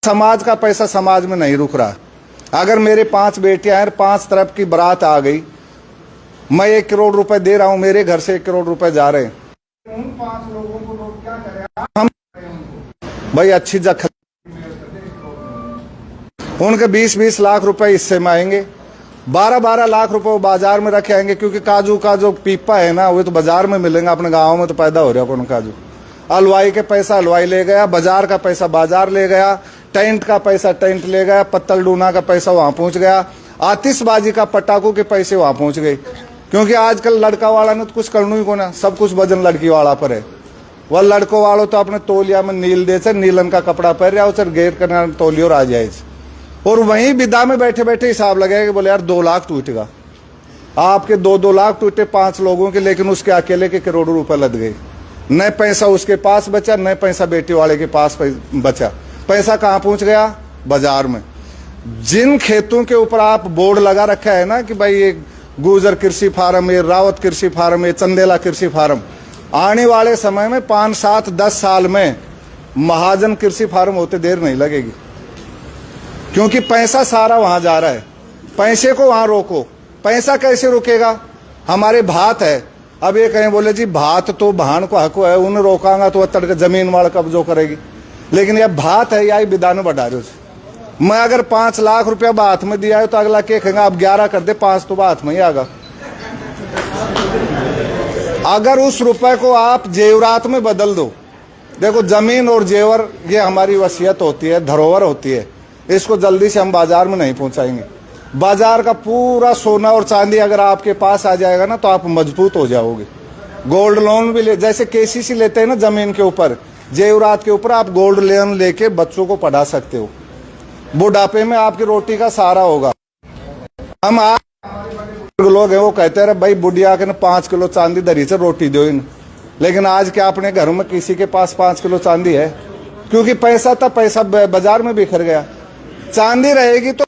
समाज का पैसा समाज में नहीं रुक रहा। अगर मेरे 5 बेटियां हैं, 5 तरफ की बारात आ गई, मैं 1 करोड़ रुपए दे रहा हूं, मेरे घर से 1 करोड़ रुपए जा रहे हैं। उन 5 लोगों को लोग क्या करें, हम भाई अच्छी जगह उनके 20-20 लाख रुपए हिस्से में आएंगे, 12-12 लाख रुपए वो बाजार में रखे आएंगे, क्योंकि काजू का जो पीपा है ना वो तो बाजार में मिलेंगे। अपने गाँव में तो पैदा हो रहा है कौन काजू। हलवाई के पैसा हलवाई ले गया, बाजार का पैसा बाजार ले गया, टेंट का पैसा टेंट ले गया, पत्तल डूना का पैसा वहां पहुंच गया, आतिशबाजी का पटाखों के पैसे वहां पहुंच गए। क्योंकि आजकल लड़का वाला ने तो कुछ करना ही को ना, सब कुछ वजन लड़की वाला पर है। वह लड़कों वालों तो अपने तोलिया में नील दे से नीलन का कपड़ा पहन रहा है, गेर करना तोलियो आ जाए, और वहीं विदा में बैठे बैठे हिसाब लगाएगा कि बोले यार 2 लाख टूटेगा। आपके 2-2 लाख टूटे 5 लोगों के, लेकिन उसके अकेले के करोड़ों रुपए लग गए। न पैसा उसके पास बचा, न पैसा बेटी वाले के पास बचा। पैसा कहाँ पहुंच गया? बाजार में। जिन खेतों के ऊपर आप बोर्ड लगा रखा है ना कि भाई ये गुजर कृषि फार्म, ये रावत कृषि फार्म, ये चंदेला कृषि फार्म, आने वाले समय में 5, 7, 10 साल में महाजन कृषि फार्म होते देर नहीं लगेगी, क्योंकि पैसा सारा वहां जा रहा है। पैसे को वहां रोको। पैसा कैसे रुकेगा? हमारे भात है, अब ये कहें बोले जी भात तो भान को हक है, उन्हें रोकांगा तो तड़के जमीन वाला कब्जो करेगी। लेकिन यह भात है या विधान बढ़ा रहे हो। मैं अगर 5 लाख रुपया बात में दिया है तो अगला क्या कहेंगे, आप 11 कर दे, 5 तो बात में ही आगा। अगर उस रुपए को आप जेवरात में बदल दो, देखो जमीन और जेवर ये हमारी वसीयत होती है, धरोहर होती है, इसको जल्दी से हम बाजार में नहीं पहुंचाएंगे। बाजार का पूरा सोना और चांदी अगर आपके पास आ जाएगा ना तो आप मजबूत हो जाओगे। गोल्ड लोन भी ले, जैसे केसीसी लेते हैं ना जमीन के ऊपर, जेवरात के ऊपर आप गोल्ड लोन लेके बच्चों को पढ़ा सकते हो। बुढ़ापे में आपकी रोटी का सहारा होगा। हम आज लोग हैं वो कहते हैं भाई बुढ़िया के 5 किलो चांदी दरी से रोटी दो इन, लेकिन आज क्या अपने घर में किसी के पास 5 किलो चांदी है? क्योंकि पैसा था, पैसा बाजार में बिखर गया। चांदी रहेगी तो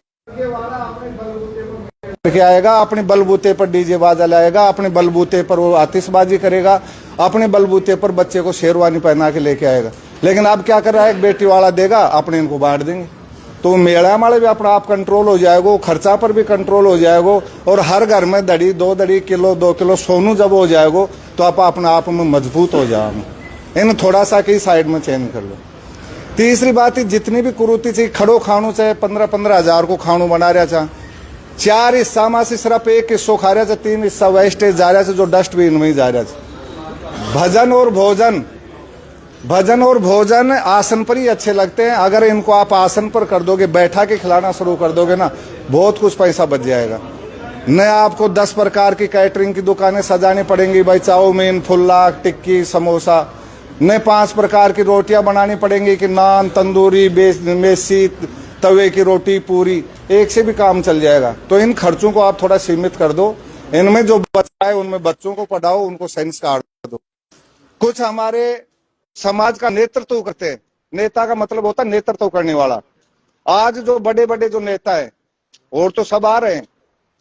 क्या आएगा, अपने बलबूते पर डीजे बाजा लाएगा, अपने बलबूते पर वो आतिशबाजी करेगा, अपने बलबूते पर बच्चे को शेरवानी पहना के लेके आएगा। लेकिन अब क्या कर रहा है, एक बेटी वाला देगा, अपने इनको बांट देंगे, तो मेला माले भी अपना आप कंट्रोल हो जाएगा, खर्चा पर भी कंट्रोल हो जाएगा, और हर घर में दड़ी 2 दड़ी किलो 2 किलो सोनू जब हो जाएगा तो आप अपने आप में मजबूत हो जाओगे। इन थोड़ा सा की साइड में चेंज कर लो। तीसरी बात, जितनी भी कुरूती चाहिए खड़ो खाणू चाहे 15-15 हजार को खाणू बना रहा चाहे 4 हिस्सा में से सिर्फ 1 हिस्सों खा रहा, 3 हिस्सा वेस्टेज जा रहा है जो डस्टबिन में ही जा रहा है। भजन और भोजन आसन पर ही अच्छे लगते हैं। अगर इनको आप आसन पर कर दोगे, बैठा के खिलाना शुरू कर दोगे ना, बहुत कुछ पैसा बच जाएगा। न आपको 10 प्रकार की कैटरिंग की दुकानें सजानी पड़ेंगी, भाई चाउमीन, फुल्ला, टिक्की, समोसा। न 5 प्रकार की रोटियां बनानी पड़ेंगी कि नान, तंदूरी, मेसी, तवे की रोटी, पूरी, एक से भी काम चल जाएगा। तो इन खर्चों को आप थोड़ा सीमित कर दो। इनमें जो बचा है उनमें बच्चों को पढ़ाओ, उनको संस्कार दो। कुछ हमारे समाज का नेतृत्व करते हैं। नेता का मतलब होता है नेतृत्व करने वाला। आज जो बड़े बड़े जो नेता है और तो सब आ रहे हैं,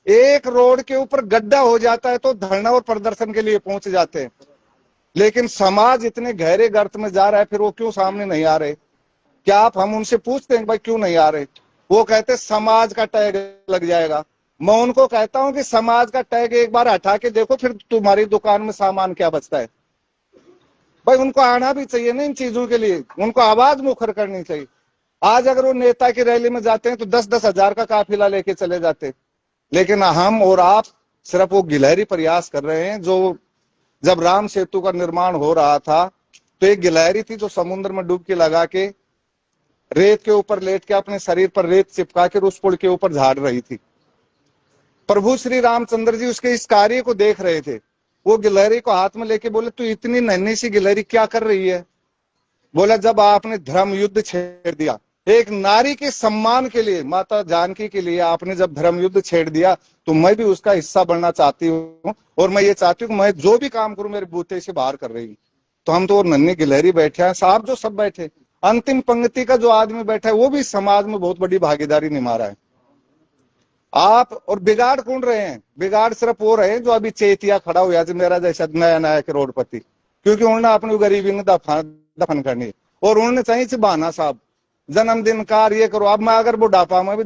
एक रोड के ऊपर गड्ढा हो जाता है तो धरना और प्रदर्शन के लिए पहुंच जाते हैं। लेकिन समाज इतने गहरे गर्त में जा रहा है, फिर वो क्यों सामने नहीं आ रहे? क्या आप हम उनसे पूछते हैं भाई क्यों नहीं आ रहे? वो कहते समाज का टैग लग जाएगा। मैं उनको कहता हूं कि समाज का टैग एक बार हटा के देखो, फिर तुम्हारी दुकान में सामान क्या बचता है। भाई उनको आना भी चाहिए ना इन चीजों के लिए, उनको आवाज मुखर करनी चाहिए। आज अगर वो नेता की रैली में जाते हैं तो 10-10 हजार का काफिला लेके चले जाते, लेकिन हम और आप सिर्फ वो गिलहरी प्रयास कर रहे हैं। जो जब राम सेतु का निर्माण हो रहा था तो एक गिलहरी थी जो समुद्र में डुबकी लगा के रेत के ऊपर लेट के अपने शरीर पर रेत चिपका के उस पुल के ऊपर झाड़ रही थी। प्रभु श्री रामचंद्र जी उसके इस कार्य को देख रहे थे। वो गिलहरी को हाथ में लेके बोले तू इतनी नन्ही सी गिलहरी क्या कर रही है? बोला जब आपने धर्म युद्ध छेड़ दिया, एक नारी के सम्मान के लिए, माता जानकी के लिए आपने जब धर्म युद्ध छेड़ दिया, तो मैं भी उसका हिस्सा बनना चाहती हूँ, और मैं ये चाहती हूँ मैं जो भी काम करूं मेरे बूते से बाहर कर रही। तो हम तो नन्ही गिलहरी बैठे हैं, साहब जो सब बैठे, अंतिम पंक्ति का जो आदमी बैठा है वो भी समाज में बहुत बड़ी भागीदारी निभा रहा है। आप और बिगाड़ कौन रहे हैं? बिगाड़ सिर्फ वो रहे जो अभी चेतिया खड़ा हुआ है मेरा जैसा नया नया करोड़पति, क्योंकि उन्होंने अपनी गरीबी ने दफन करनी है, और उन्होंने चाहिए बहाना साहब जन्मदिन कार्य करो। अब मैं अगर बुढ़ापा में भी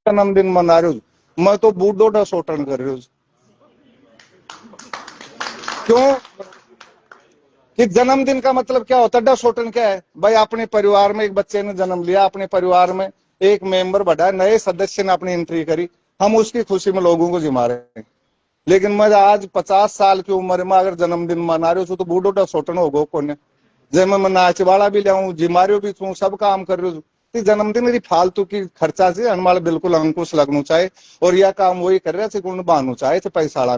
जन्मदिन मना रही हूँ, मैं तो बूढ़ो डा शोटन कर रही हूँ। क्यों? कि जन्मदिन का मतलब क्या होता है? डा शोटन क्या है भाई? अपने परिवार में एक बच्चे ने जन्म लिया, अपने परिवार में एक मेंबर बढ़ा, नए सदस्य ने अपनी एंट्री करी, हम उसकी खुशी में लोगों को जिमा रहे हैं। लेकिन मैं आज 50 साल की उम्र में अगर जन्मदिन मना रही हूँ तो बूढ़ो डा शोटन होगो कोने। जब मैं नाचवाड़ा भी लाऊं, जिमारियो भी छू, सब काम कर रही हूँ। जन्मदिन मेरी फालतू की खर्चा से हमारे बिल्कुल अंकुश लगना चाहिए, और यह काम वही कर रहे थे बहानू चाहे थे पैसा।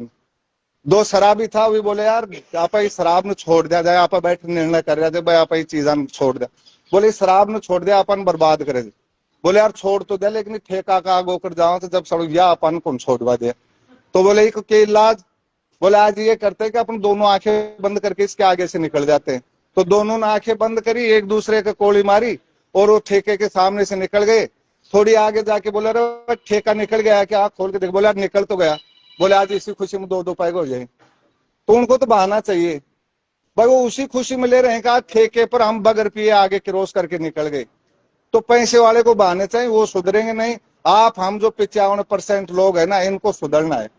दो शराबी था, भी बोले यार आप शराब ने छोड़ दिया जाए, आप बैठ निर्णय कर रहे थे भाई आप चीजा छोड़ दिया। बोले शराब ने छोड़ दिया अपन बर्बाद करे। बोले यार छोड़ तो दे, लेकिन ठेका का आगो कर जाओ तो जब सड़क या अपन कौन छोड़वा दिया। तो बोले के इलाज, बोले आज ये करते कि अपन दोनों आंखें बंद करके इसके आगे से निकल जाते हैं। तो दोनों ने आंखें बंद करी, एक दूसरे के कोड़ी मारी और वो ठेके के सामने से निकल गए। थोड़ी आगे जाके बोले अरे ठेका निकल गया क्या? खोल के देख, बोले यार निकल तो गया। बोले आज इसी खुशी में दो पैग हो जाए। तो उनको तो बहाना चाहिए भाई, वो उसी खुशी में ले रहे हैं कि आज ठेके पर हम बगैर पिए आगे क्रॉस करके निकल गए। तो पैसे वाले को बहाने चाहिए, वो सुधरेंगे नहीं। आप हम जो 95% लोग है ना, इनको सुधरना है।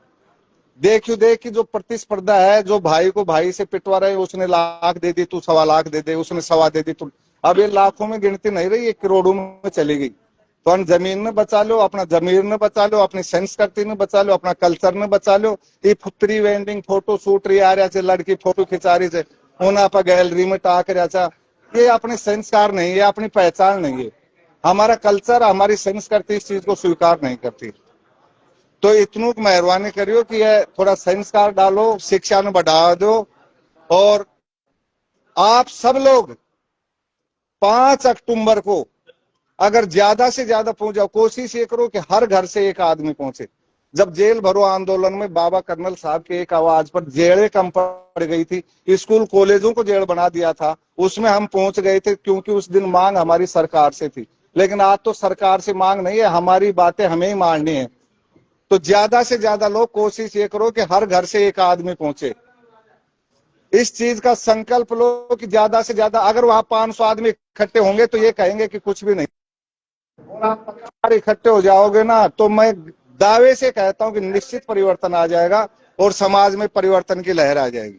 देख की जो प्रतिस्पर्धा है, जो भाई को भाई से पिटवा रहे, उसने लाख दे दी तू सवा लाख दे दे, उसने सवा दे दी तू। अब ये लाखों में गिनती नहीं रही, ये करोड़ों में चली गई। तो हम जमीन ने बचा लो, अपना जमीर ने बचा लो, अपनी संस्कृति ने बचा लो, अपना कल्चर ने बचा लो। ये प्री वेडिंग फोटो शूट रही आ रहा, लड़की फोटो खिंचा रही है, उन्हें आप गैलरी में टाक रहा। ये अपने संस्कार नहीं है, अपनी पहचान नहीं है। हमारा कल्चर, हमारी संस्कृति इस चीज को स्वीकार नहीं करती। तो इतनू मेहरबानी करियो कि ये थोड़ा संस्कार डालो, शिक्षा में बढ़ावा दो। और आप सब लोग 5 अक्टूबर को अगर ज्यादा से ज्यादा पहुंच, कोशिश ये करो कि हर घर से एक आदमी पहुंचे। जब जेल भरो आंदोलन में बाबा कर्नल साहब के एक आवाज पर जेलें कम पड़ गई थी, स्कूल कॉलेजों को जेल बना दिया था, उसमें हम पहुंच गए थे क्योंकि उस दिन मांग हमारी सरकार से थी। लेकिन आज तो सरकार से मांग नहीं है, हमारी बातें हमें ही माननी है। तो ज्यादा से ज्यादा लोग कोशिश ये करो कि हर घर से एक आदमी पहुंचे। इस चीज का संकल्प लो कि ज्यादा से ज्यादा, अगर वहां 500 आदमी इकट्ठे होंगे तो ये कहेंगे कि कुछ भी नहीं। आप इकट्ठे हो जाओगे ना, तो मैं दावे से कहता हूं कि निश्चित परिवर्तन आ जाएगा और समाज में परिवर्तन की लहर आ जाएगी।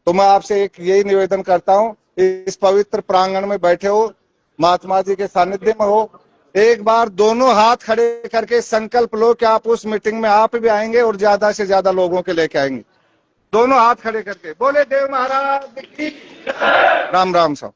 तो मैं आपसे एक यही निवेदन करता हूं, इस पवित्र प्रांगण में बैठे हो, महात्मा जी के सानिध्य में हो, एक बार दोनों हाथ खड़े करके संकल्प लो कि आप उस मीटिंग में आप भी आएंगे और ज्यादा से ज्यादा लोगों के लेके आएंगे। दोनों हाथ खड़े करके बोले देव महाराज की राम राम साहब।